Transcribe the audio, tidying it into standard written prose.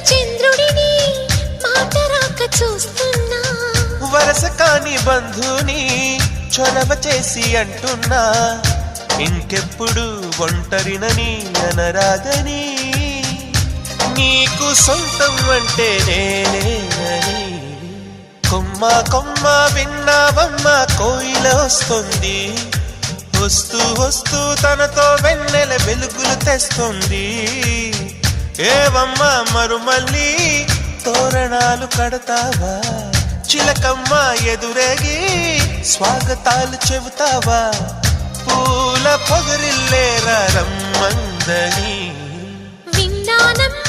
చంద్రుడిని మాట రాక చూస్తున్నా వరస కాని బంధుని చొరవ చేసి అంటున్నా ఇంకెప్పుడు ఒంటరినని అనరాదని నీకు సొంతం అంటే నేనేనని కొమ్మ కొమ్మ విన్నావమ్మ కోయిల వస్తుంది వస్తూ వస్తూ తనతో వెన్నెల వెలుగులు తెస్తుంది ఏవమ్మ మరుమల్లి తోరణాలు కడతావా చిలకమ్మ ఎదురేగి స్వాగతాలు చెబుతావా పూల పొగరిల్లేరా రమ్మందని విన్నానమ్మ